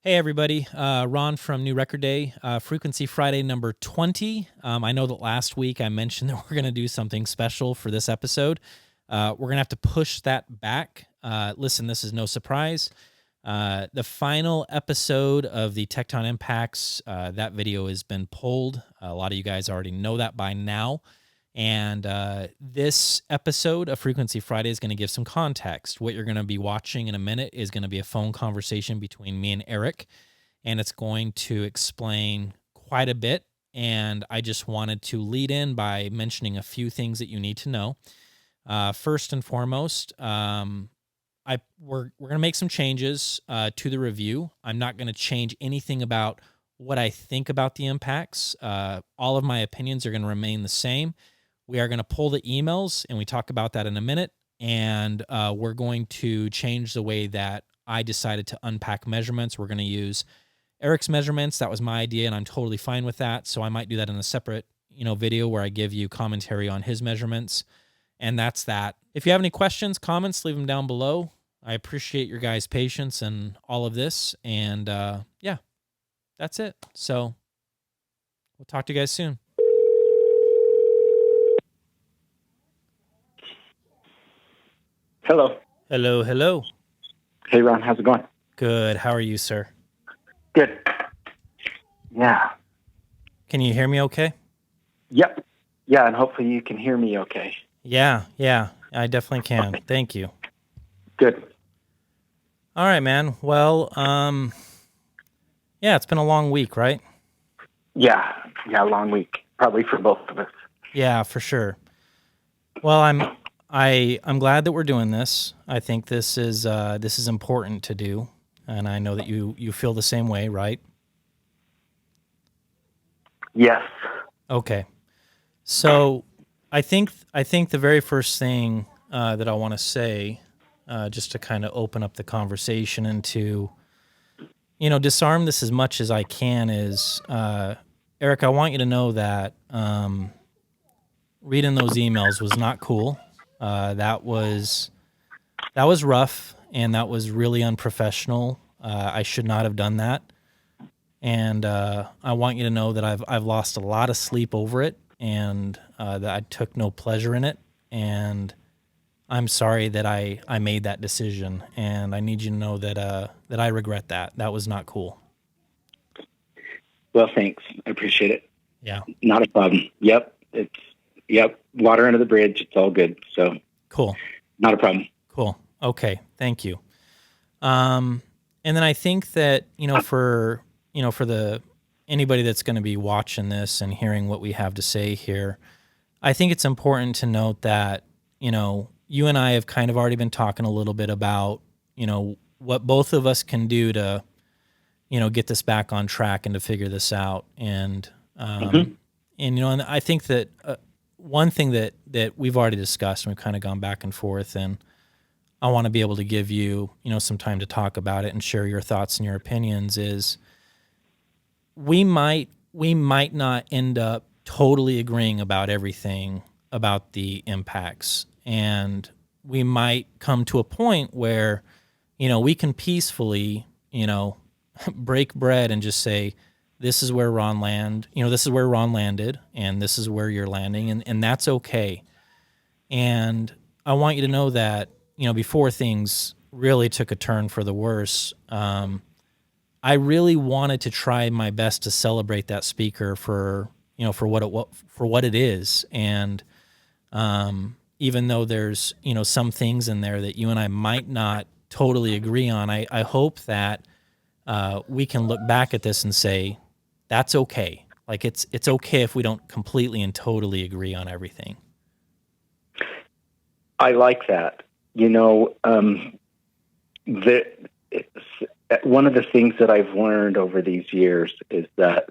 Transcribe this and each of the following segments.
Hey everybody, Ron from New Record Day, Frequency Friday number 20. I know that last week I mentioned that we're going to do something special for this episode. We're going to have to push that back. Listen, this is no surprise. The final episode of the Tekton Impacts, that video has been pulled. A lot of you guys already know that by now. And this episode of Frequency Friday is going to give some context. What you're going to be watching in a minute is going to be a phone conversation between me and Eric, and it's going to explain quite a bit. And I just wanted to lead in by mentioning a few things that you need to know. First and foremost, we're going to make some changes to the review. I'm not going to change anything about what I think about the impacts. All of my opinions are going to remain the same. We are going to pull the emails, and we talk about that in a minute, and we're going to change the way that I decided to unpack measurements. We're going to use Eric's measurements. That was my idea, and I'm totally fine with that, so I might do that in a separate video where I give you commentary on his measurements, and that's that. If you have any questions, comments, leave them down below. I appreciate your guys' patience and all of this, and yeah, that's it. So we'll talk to you guys soon. Hello. Hello, hello. Hey, Ron. How's it going? Good. How are you, sir? Good. Yeah. Can you hear me okay? Yep. Yeah, and hopefully you can hear me okay. Yeah, I definitely can. Okay. Thank you. Good. All right, man. Well, yeah, it's been a long week, right? Yeah, long week, probably for both of us. Yeah, for sure. Well, I'm glad that we're doing this. I think this is important to do, and I know that you feel the same way, right? Yes. Okay. So, I think the very first thing that I want to say, just to kind of open up the conversation and to, disarm this as much as I can is, Eric, I want you to know that reading those emails was not cool. That was rough, and that was really unprofessional. I should not have done that, and I want you to know that I've lost a lot of sleep over it, and that I took no pleasure in it, and I'm sorry that I made that decision, and I need you to know that that I regret that. That was not cool. Well, thanks. I appreciate it. Yeah. Not a problem. Yep. Water under the bridge. It's all good. So cool. Not a problem. Cool. Okay. Thank you. And then I think that, for anybody that's going to be watching this and hearing what we have to say here, I think it's important to note that, you and I have kind of already been talking a little bit about, what both of us can do to, get this back on track and to figure this out. And, and I think that one thing that we've already discussed, and we've kind of gone back and forth, and I want to be able to give you, some time to talk about it and share your thoughts and your opinions, is we might not end up totally agreeing about everything about the impacts. And we might come to a point where, we can peacefully, break bread and just say, this is where Ron landed, and this is where you're landing, and that's okay. And I want you to know that, before things really took a turn for the worse, I really wanted to try my best to celebrate that speaker for what it is. And even though there's, some things in there that you and I might not totally agree on, I hope that we can look back at this and say, that's okay. Like it's okay if we don't completely and totally agree on everything. I like that. One of the things that I've learned over these years is that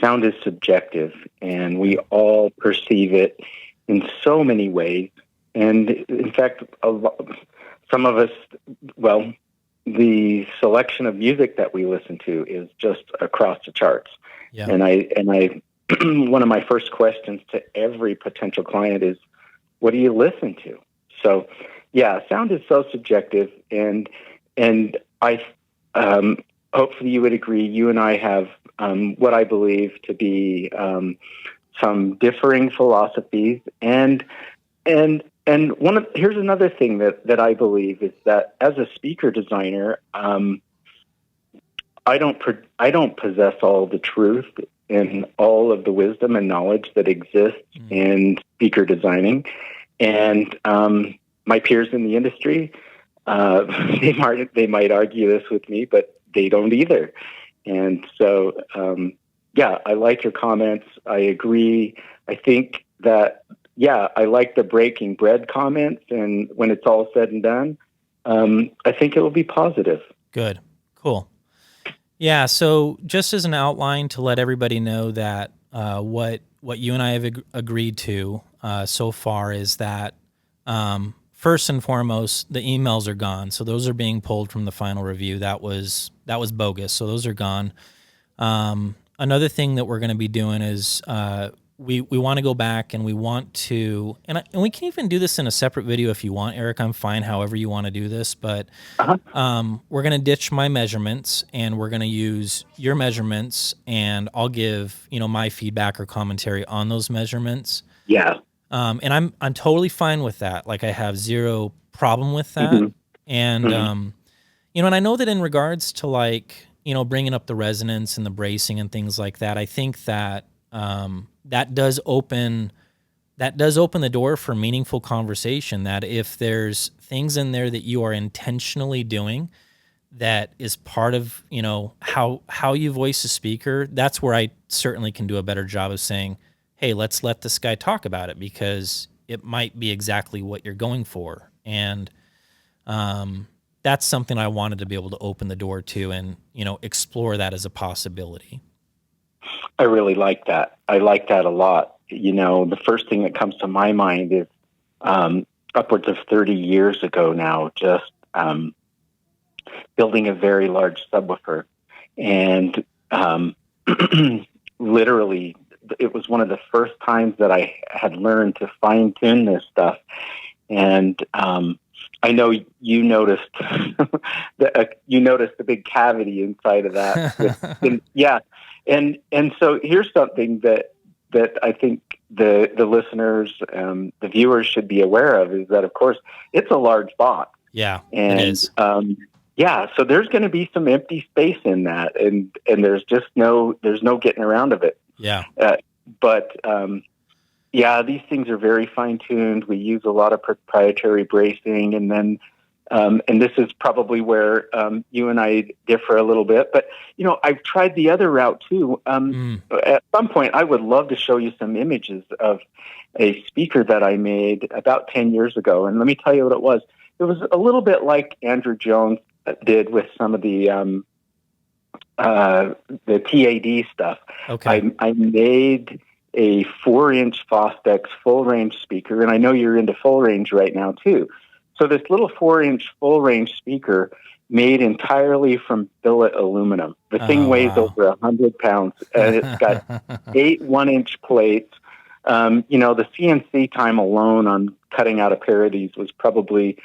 sound is subjective, and we all perceive it in so many ways. And in fact, some of us, the selection of music that we listen to is just across the charts. Yeah. And I one of my first questions to every potential client is, what do you listen to? So, yeah, sound is so subjective, and I hopefully you would agree, you and I have what I believe to be some differing philosophies, and here's another thing that I believe is that as a speaker designer, I don't possess all the truth and all of the wisdom and knowledge that exists in speaker designing, and my peers in the industry, they might argue this with me, but they don't either. And so, yeah, I like your comments. I agree. I think that, yeah, I like the breaking bread comments. And when it's all said and done, I think it will be positive. Good. Cool. Yeah. So just as an outline to let everybody know that what you and I have agreed to so far is that first and foremost, the emails are gone. So those are being pulled from the final review. That was bogus. So those are gone. Another thing that we're going to be doing is we want to go back and we want to, and we can even do this in a separate video if you want, Eric. I'm fine however you want to do this, but we're going to ditch my measurements and we're going to use your measurements, and I'll give my feedback or commentary on those measurements. Yeah. And I'm totally fine with that. Like, I have zero problem with that. And and I know that in regards to, like, bringing up the resonance and the bracing and things like that, I think that that does open the door for meaningful conversation. That if there's things in there that you are intentionally doing that is part of how you voice a speaker, that's where I certainly can do a better job of saying, hey, let's let this guy talk about it, because it might be exactly what you're going for. And that's something I wanted to be able to open the door to and explore that as a possibility. I really like that. I like that a lot. The first thing that comes to my mind is upwards of 30 years ago now, just building a very large subwoofer. And literally, it was one of the first times that I had learned to fine-tune this stuff. And I know you noticed the big cavity inside of that. Yeah. And so here's something that I think the listeners, the viewers should be aware of, is that, of course, it's a large box. Yeah, and it is. Yeah, so there's going to be some empty space in that, and there's no getting around of it. Yeah. But yeah, these things are very fine tuned. We use a lot of proprietary bracing, and then and this is probably where you and I differ a little bit. But I've tried the other route too. At some point, I would love to show you some images of a speaker that I made about 10 years ago, and let me tell you what it was. It was a little bit like Andrew Jones did with some of the TAD stuff. Okay. I made a 4-inch Fostex full range speaker, and I know you're into full range right now too. So this little 4-inch full range speaker made entirely from billet aluminum. The thing weighs over 100 pounds, and it's got 8 1-inch plates. The CNC time alone on cutting out a pair of these was probably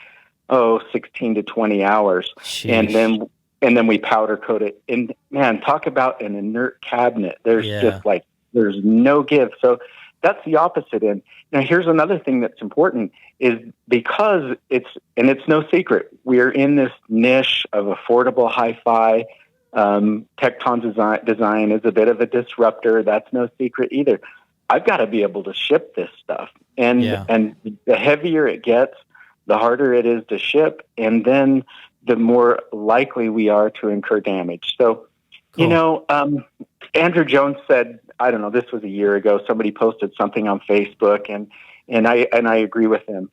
16 to 20 hours. Sheesh. And then we powder coat it. And man, talk about an inert cabinet. There's just like, there's no give. So that's the opposite end. Now, here's another thing that's important, is because it's no secret, we're in this niche of affordable hi-fi. Tekton design is a bit of a disruptor. That's no secret either. I've got to be able to ship this stuff. And the heavier it gets, the harder it is to ship, and then the more likely we are to incur damage. So, cool. Andrew Jones said, I don't know, this was a year ago, somebody posted something on Facebook, and I agree with him.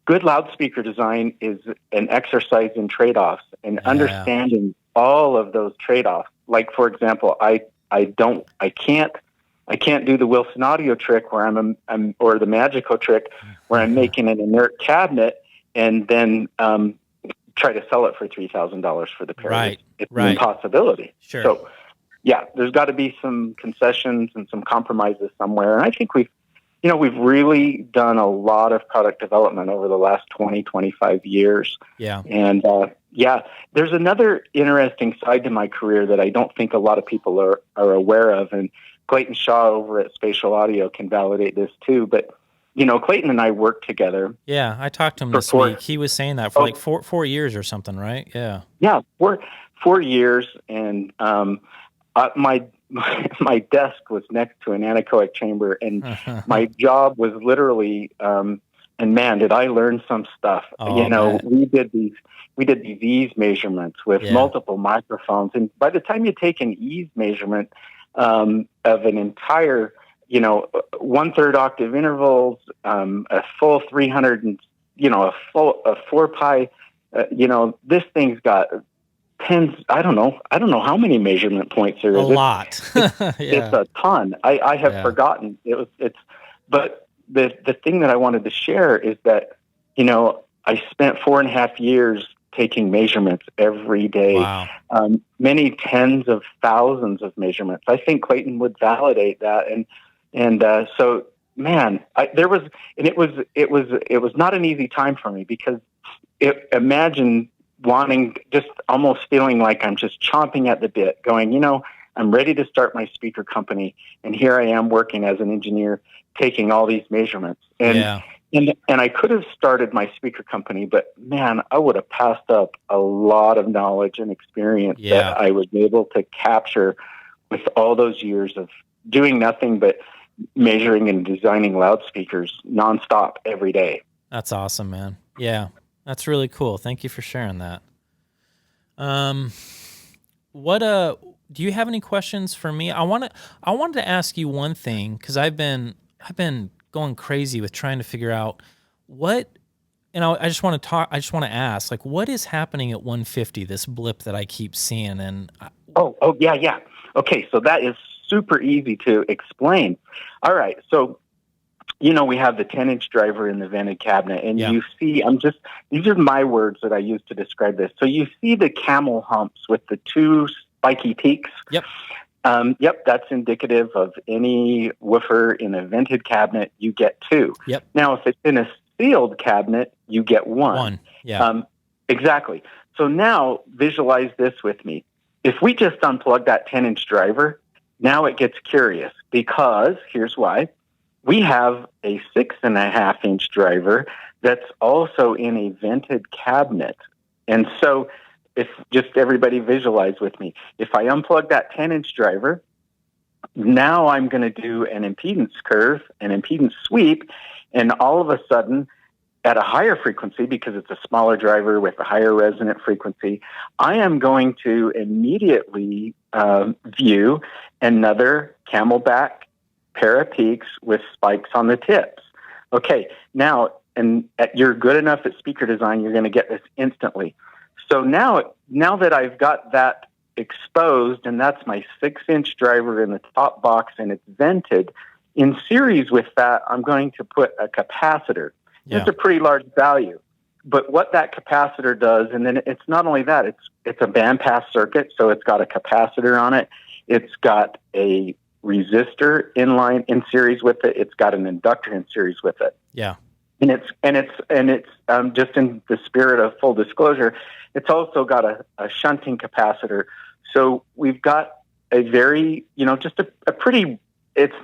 Good loudspeaker design is an exercise in trade-offs and understanding all of those trade-offs. Like, for example, I can't do the Wilson Audio trick where I'm or the Magico trick where I'm making an inert cabinet and then try to sell it for $3,000 for the pair. Right. It's an impossibility. Sure. So, yeah, there's got to be some concessions and some compromises somewhere. And I think we've really done a lot of product development over the last 20, 25 years. Yeah. And Yeah, there's another interesting side to my career that I don't think a lot of people are aware of, and Clayton Shaw over at Spatial Audio can validate this too. But Clayton and I worked together. Yeah, I talked to him for this week. He was saying that for like four years or something, right? Yeah. Yeah, 4 years, and my my desk was next to an anechoic chamber, and my job was literally. And man, did I learn some stuff? Oh, we did these ease measurements with multiple microphones, and by the time you take an ease measurement of an entire, 1/3 octave intervals, a full 300, and a 4 pi, this thing's got tens. I don't know how many measurement points there is. A lot. It's a ton. I have forgotten. But the thing that I wanted to share is that, I spent 4.5 years taking measurements every day. Wow. Many tens of thousands of measurements. I think Clayton would validate that. So, man, it was not an easy time for me, because imagine wanting, just almost feeling like I'm just chomping at the bit, going, I'm ready to start my speaker company, and here I am working as an engineer, taking all these measurements. And I could have started my speaker company, but man, I would have passed up a lot of knowledge and experience that I was able to capture with all those years of doing nothing but measuring and designing loudspeakers nonstop every day. That's awesome, man. Yeah, that's really cool. Thank you for sharing that. Do you have any questions for me? I wanted to ask you one thing, because I've been going crazy with trying to figure out what, and I just want to ask, like, what is happening at 150, this blip that I keep seeing? And yeah. Okay, so that is super easy to explain. All right, so we have the 10-inch driver in the vented cabinet, and you see, these are my words that I use to describe this. So you see the camel humps with the two spiky peaks. Yep. That's indicative of any woofer in a vented cabinet. You get two. Yep. Now, if it's in a sealed cabinet, you get one. One. Yeah. Exactly. So now visualize this with me. If we just unplug that 10-inch driver, now it gets curious, because here's why. We have a 6.5-inch driver that's also in a vented cabinet. And so if just everybody visualize with me, if I unplug that 10-inch driver, now I'm going to do an impedance curve, an impedance sweep, and all of a sudden, at a higher frequency, because it's a smaller driver with a higher resonant frequency, I am going to immediately view another Camelback pair of peaks with spikes on the tips. Okay, now, you're good enough at speaker design, you're going to get this instantly. So now that I've got that exposed, and that's my 6-inch driver in the top box, and it's vented, in series with that, I'm going to put a capacitor. Yeah. It's a pretty large value. But what that capacitor does, and then it's not only that, it's a bandpass circuit, so it's got a capacitor on it. It's got a resistor in series with it. It's got an inductor in series with it. Yeah. And it's just in the spirit of full disclosure, it's also got a shunting capacitor. So we've got a very, just a pretty, it's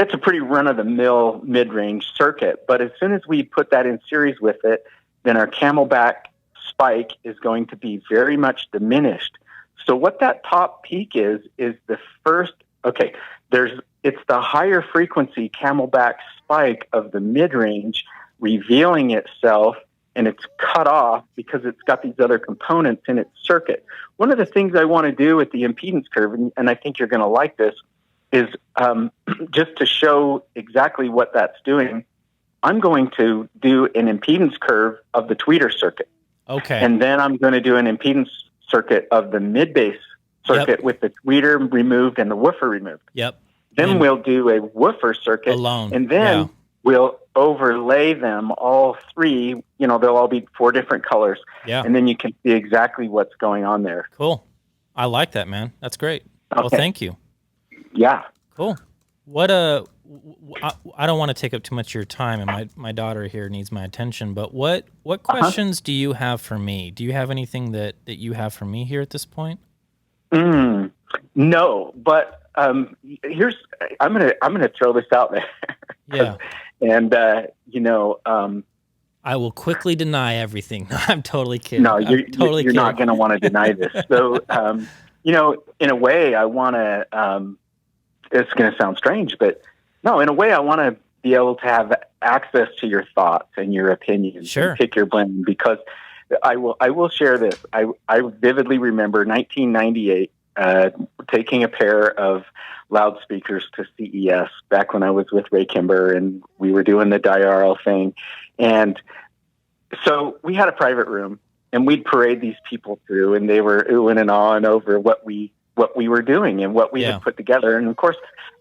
a pretty run-of-the-mill mid-range circuit. But as soon as we put that in series with it, then our Camelback spike is going to be very much diminished. So what that top peak is the first, it's the higher frequency Camelback spike of the mid-range revealing itself, and it's cut off because it's got these other components in its circuit. One of the things I want to do with the impedance curve, and I think you're going to like this, is just to show exactly what that's doing, I'm going to do an impedance curve of the tweeter circuit. Okay. And then I'm going to do an impedance circuit of the mid-bass circuit with the tweeter removed and the woofer removed. Yep. Then we'll do a woofer circuit alone. And then we'll overlay them all three. They'll all be 4 different colors. Yeah. And then you can see exactly what's going on there. Cool. I like that, man. That's great. Okay. Well, thank you. Yeah. Cool. What I don't want to take up too much of your time, and my daughter here needs my attention. But what questions do you have for me? Do you have anything that you have for me here at this point? No, but here's I'm gonna throw this out there. Yeah. And I will quickly deny everything. No, I'm totally kidding. No, you're kidding. not going to want to deny this. So, in a way, I want to. It's going to sound strange, but no, in a way, I want to be able to have access to your thoughts and your opinions. Sure. And pick your blame, because I will share this. I vividly remember 1998 taking a pair of loudspeakers to CES back when I was with Ray Kimber, and we were doing the diaural thing. And so we had a private room, and we'd parade these people through, and they were oohing and ahhing over what we were doing and what we had put together. And of course,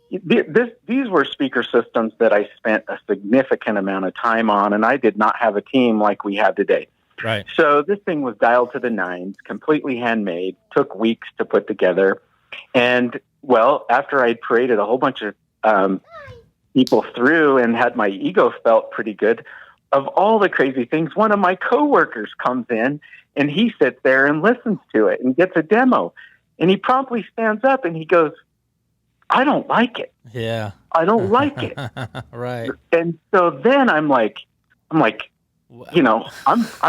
these were speaker systems that I spent a significant amount of time on, and I did not have a team like we have today. Right. So this thing was dialed to the nines, completely handmade, took weeks to put together. And well, after I'd paraded a whole bunch of people through and had my ego felt pretty good, of all the crazy things, one of my coworkers comes in and he sits there and listens to it and gets a demo. And he promptly stands up and he goes, "I don't like it. Yeah. I don't like it." Right. And so then I'm like, I'm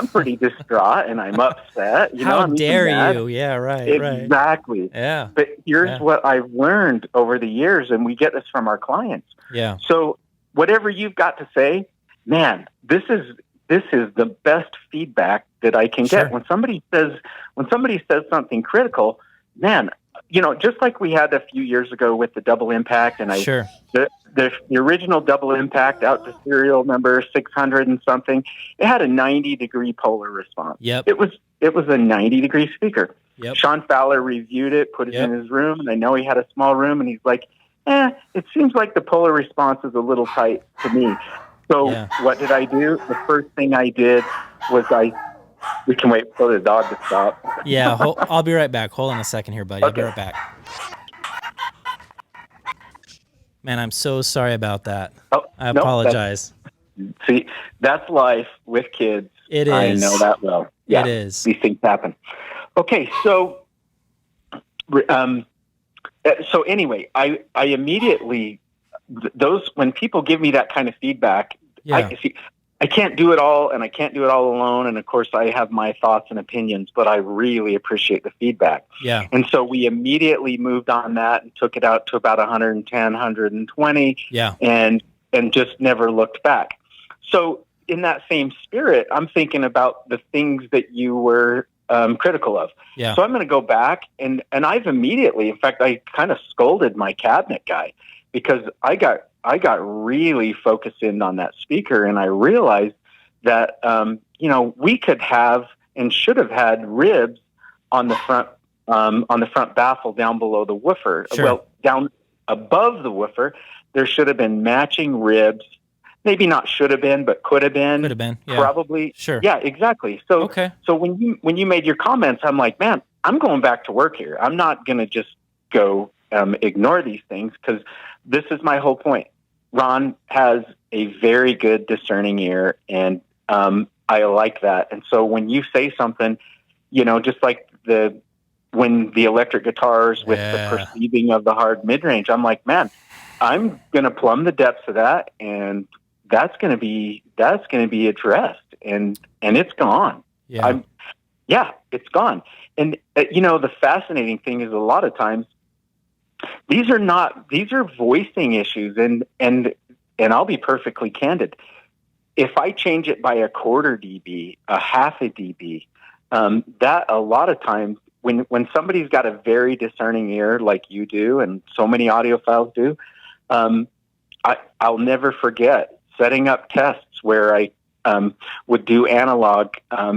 pretty distraught and I'm upset. How dare you? Yeah, right. Exactly. Right. Yeah. But here's what I've learned over the years, and we get this from our clients. Yeah. So whatever you've got to say, man, this is the best feedback that I can get. When somebody says something critical, man, just like we had a few years ago with the double impact, and the original double impact out to serial number 600 and something, it had a 90-degree polar response. Yep. It was a 90-degree speaker. Yep. Sean Fowler reviewed it, put it in his room, and I know he had a small room, and he's like, it seems like the polar response is a little tight to me. So what did I do? The first thing I did was we can wait for the dog to stop. Yeah, I'll be right back. Hold on a second here, buddy. Okay. I'll be right back. Man, I'm so sorry about that. I apologize. See, that's life with kids. It is. I know that well. Yeah, it is. These things happen. Okay, so anyway, I immediately, when people give me that kind of feedback, I can't do it all, and I can't do it all alone. And of course, I have my thoughts and opinions, but I really appreciate the feedback. Yeah. And so we immediately moved on that and took it out to about 110, 120. Yeah. And just never looked back. So in that same spirit, I'm thinking about the things that you were critical of. Yeah. So I'm going to go back, and I've immediately, in fact, I kind of scolded my cabinet guy, because I got really focused in on that speaker, and I realized that we could have and should have had ribs on the front baffle down below the woofer. Sure. Well, down above the woofer, there should have been matching ribs. Maybe not should have been, but could have been. Could have been. Yeah. Probably. Sure. Yeah, exactly. So So when you made your comments, I'm like, man, I'm going back to work here. I'm not going to just go ignore these things, because this is my whole point. Ron has a very good discerning ear, and I like that. And so when you say something, just like when the electric guitars with the perceiving of the hard mid-range, I'm like, man, I'm going to plumb the depths of that, and that's going to be addressed, and it's gone. Yeah. It's gone. And the fascinating thing is, a lot of times these are voicing issues, and I'll be perfectly candid. If I change it by a quarter dB, a half a dB, that a lot of times when somebody's got a very discerning ear like you do, and so many audiophiles do, I'll never forget setting up tests where I would do analog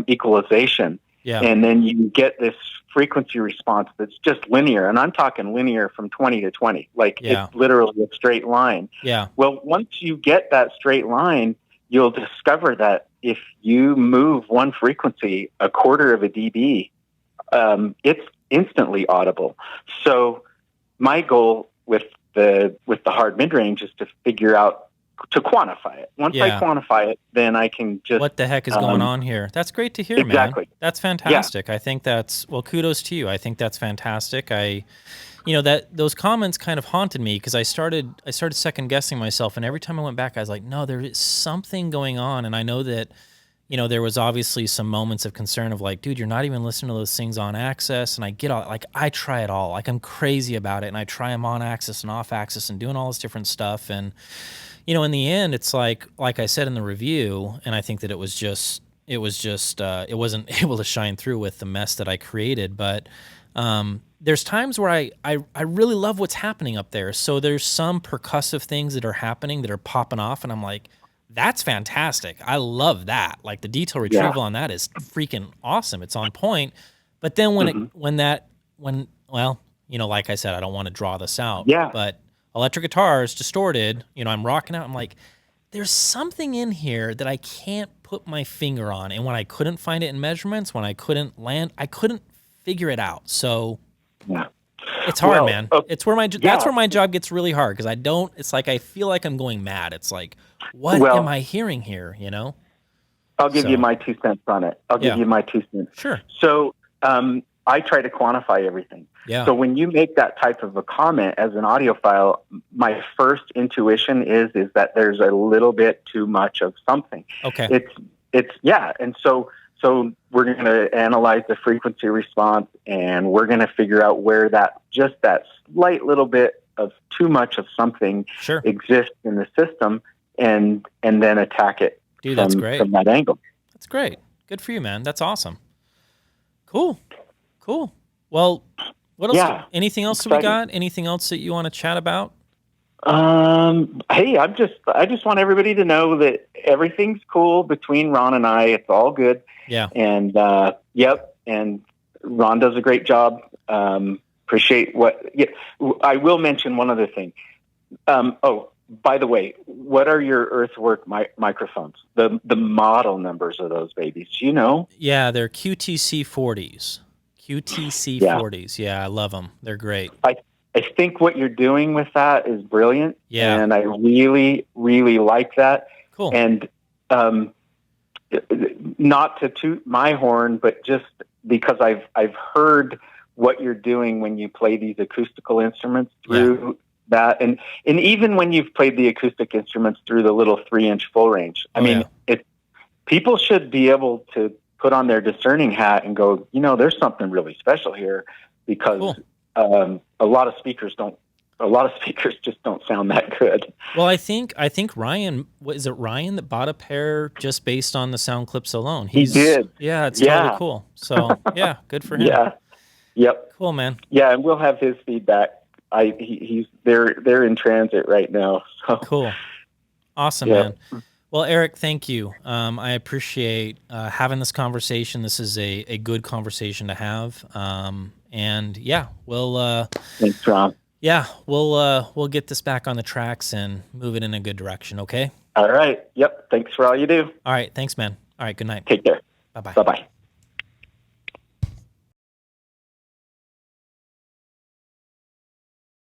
equalization. Yeah. And then you get this frequency response that's just linear. And I'm talking linear from 20 to 20. It's literally a straight line. Yeah. Well, once you get that straight line, you'll discover that if you move one frequency a quarter of a dB, it's instantly audible. So my goal with the hard mid range is to figure out, to quantify it. Once I quantify it, then I can just, what the heck is going on here? That's great to hear, exactly. man. That's fantastic. I think that's, well, kudos to you. I think that's fantastic. That those comments kind of haunted me because I started second guessing myself, and every time I went back, I was like, no, there is something going on. And I know that, there was obviously some moments of concern of like, dude, you're not even listening to those things on Access. And I get all, like, I try it all. Like, I'm crazy about it. And I try them on Access and off Access and doing all this different stuff. And, in the end, it's like I said in the review, and I think that it wasn't able to shine through with the mess that I created. But there's times where I really love what's happening up there. So there's some percussive things that are happening that are popping off, and I'm like, that's fantastic. I love that. Like, the detail retrieval on that is freaking awesome. It's on point. But then like I said, I don't want to draw this out. Yeah. But electric guitars, distorted, I'm rocking out. I'm like, there's something in here that I can't put my finger on. And when I couldn't find it in measurements, when I couldn't figure it out. So it's hard, man. It's where that's where my job gets really hard, because it's like I feel like I'm going mad. It's like, what am I hearing here, I'll give you my 2 cents on it. I'll give you my 2 cents. Sure. So I try to quantify everything. Yeah. So when you make that type of a comment as an audiophile, my first intuition is that there's a little bit too much of something. Okay. And so we're going to analyze the frequency response, and we're going to figure out where that slight little bit of too much of something exists in the system, and then attack it. Dude, that's great. From that angle. That's great. Good for you, man. That's awesome. Cool. Well, what else? Yeah, anything else that we got? Anything else that you want to chat about? Hey, I just want everybody to know that everything's cool between Ron and I. It's all good. Yeah. And and Ron does a great job. Appreciate I will mention one other thing. By the way, what are your Earthwork microphones? The model numbers of those babies, do you know? Yeah, they're QTC 40s. QTC 40s. Yeah, I love them. They're great. I think what you're doing with that is brilliant. Yeah. And I really, really like that. Cool. And not to toot my horn, but just because I've heard what you're doing when you play these acoustical instruments through that, and even when you've played the acoustic instruments through the little 3-inch full range. I mean, people should be able to put on their discerning hat and go, there's something really special here, because a lot of speakers just don't sound that good. Well, I think Ryan, is it Ryan that bought a pair just based on the sound clips alone? He did. Yeah, it's totally cool. So yeah, good for him. Yeah. Yep. Cool, man. Yeah, and we'll have his feedback. They're in transit right now. So. Cool. Awesome, man. Well, Eric, thank you. I appreciate having this conversation. This is a good conversation to have. And we'll thanks, Ron. Yeah, we'll get this back on the tracks and move it in a good direction, okay? All right. Yep. Thanks for all you do. All right. Thanks, man. All right. Good night. Take care. Bye-bye. Bye-bye.